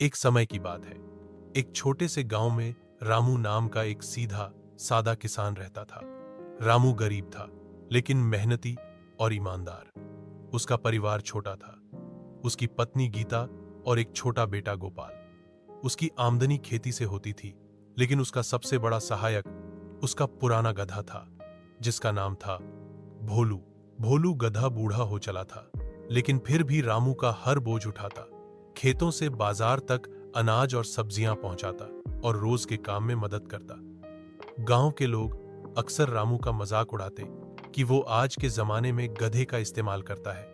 एक समय की बात है। एक छोटे से गांव में रामू नाम का एक सीधा सादा किसान रहता था। रामू गरीब था, लेकिन मेहनती और ईमानदार। उसका परिवार छोटा था। उसकी पत्नी गीता और एक छोटा बेटा गोपाल। उसकी आमदनी खेती से होती थी, लेकिन उसका सबसे बड़ा सहायक उसका पुराना गधा था, जिसका नाम था भोलू। भोलू गधा बूढ़ा हो चला था, लेकिन फिर भी रामू का हर बोझ उठाता, खेतों से बाजार तक अनाज और सब्जियां पहुंचाता और रोज के काम में मदद करता। गांव के लोग अक्सर रामू का मजाक उड़ाते कि वो आज के जमाने में गधे का इस्तेमाल करता है,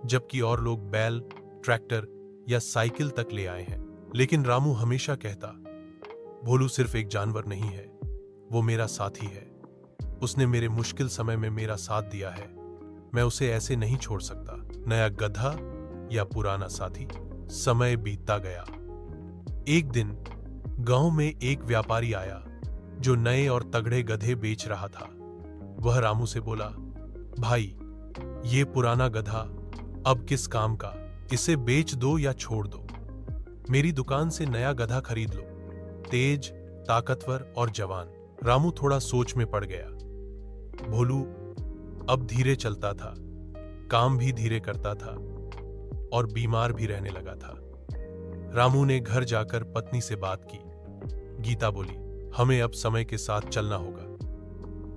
जबकि और लोग बैल, ट्रैक्टर या साइकिल तक ले आए हैं। लेकिन रामू हमेशा कहता, भोलू सिर्फ एक जानवर नहीं है, वो मेरा साथी है। उसने मेरे मुश्किल समय में मेरा साथ दिया है। मैं उसे ऐसे नहीं छोड़ सकता। नया गधा या पुराना साथी। समय बीतता गया। एक दिन गांव में एक व्यापारी आया जो नए और तगड़े गधे बेच रहा था। वह रामू से बोला, भाई, ये पुराना गधा अब किस काम का? इसे बेच दो या छोड़ दो। मेरी दुकान से नया गधा खरीद लो, तेज, ताकतवर और जवान। रामू थोड़ा सोच में पड़ गया। भोलू अब धीरे चलता था, काम भी धीरे करता था और बीमार भी रहने लगा था। रामू ने घर जाकर पत्नी से बात की। गीता बोली, हमें अब समय के साथ चलना होगा।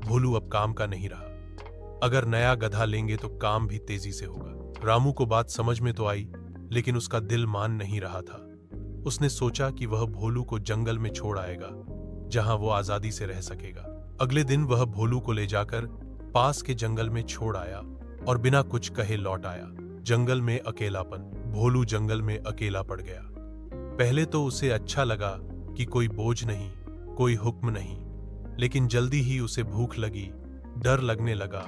भोलू अब काम का नहीं रहा। अगर नया गधा लेंगे तो काम भी तेजी से होगा। रामू को बात समझ में तो आई, लेकिन उसका दिल मान नहीं रहा था। उसने सोचा कि वह भोलू को जंगल में छोड़ आएगा, जहां वो आजादी से रह सकेगा। अगले दिन वह भोलू को ले जाकर पास के जंगल में छोड़ आया और बिना कुछ कहे लौट आया। जंगल में अकेलापन। भोलू जंगल में अकेला पड़ गया। पहले तो उसे अच्छा लगा कि कोई बोझ नहीं, कोई हुक्म नहीं, लेकिन जल्दी ही उसे भूख लगी, डर लगने लगा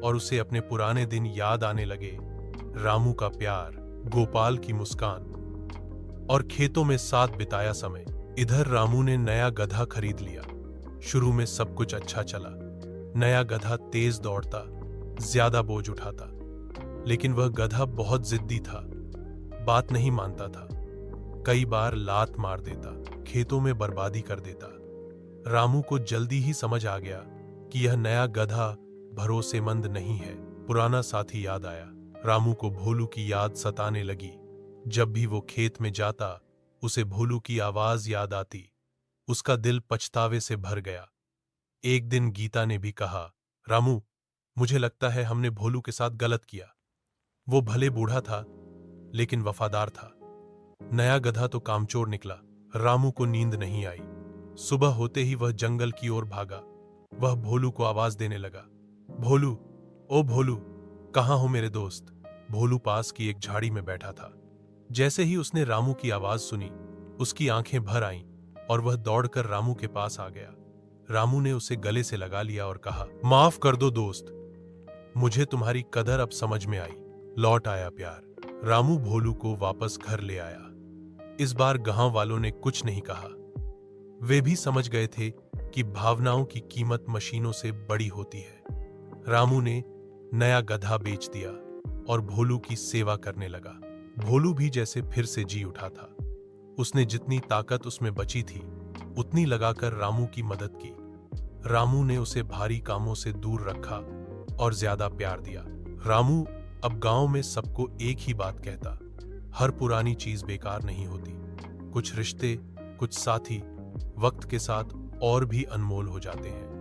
और उसे अपने पुराने दिन याद आने लगे। रामू का प्यार, गोपाल की मुस्कान और खेतों में साथ बिताया समय। इधर रामू ने नया गधा खरीद लिया। शुरू में सब कुछ अच्छा चला। नया गधा तेज दौड़ता, ज्यादा बोझ उठाता, लेकिन वह गधा बहुत जिद्दी था, बात नहीं मानता था। कई बार लात मार देता, खेतों में बर्बादी कर देता। रामू को जल्दी ही समझ आ गया कि यह नया गधा भरोसेमंद नहीं है। पुराना साथी याद आया। रामू को भोलू की याद सताने लगी। जब भी वो खेत में जाता, उसे भोलू की आवाज याद आती। उसका दिल पछतावे से भर गया। एक दिन गीता ने भी कहा, रामू, मुझे लगता है हमने भोलू के साथ गलत किया। वो भले बूढ़ा था, लेकिन वफादार था। नया गधा तो कामचोर निकला। रामू को नींद नहीं आई। सुबह होते ही वह जंगल की ओर भागा। वह भोलू को आवाज देने लगा, भोलू, ओ भोलू, कहाँ हो मेरे दोस्त? भोलू पास की एक झाड़ी में बैठा था। जैसे ही उसने रामू की आवाज सुनी, उसकी आंखें भर आईं और वह दौड़कर रामू के पास आ गया। रामू ने उसे गले से लगा लिया और कहा, माफ कर दो दोस्त, मुझे तुम्हारी कदर अब समझ में आई। लौट आया प्यार। रामू भोलू को वापस घर ले आया। इस बार गांव वालों ने कुछ नहीं कहा। वे भी समझ गए थे कि भावनाओं की कीमत मशीनों से बड़ी होती है। रामू ने नया गधा बेच दिया और भोलू की सेवा करने लगा। भोलू भी जैसे फिर से जी उठा था। उसने जितनी ताकत उसमें बची थी, उतनी लगाकर रामू की मदद की। रामू ने उसे भारी कामों से दूर रखा और ज्यादा प्यार दिया। रामू अब गांव में सबको एक ही बात कहता, हर पुरानी चीज बेकार नहीं होती। कुछ रिश्ते, कुछ साथी वक्त के साथ और भी अनमोल हो जाते हैं।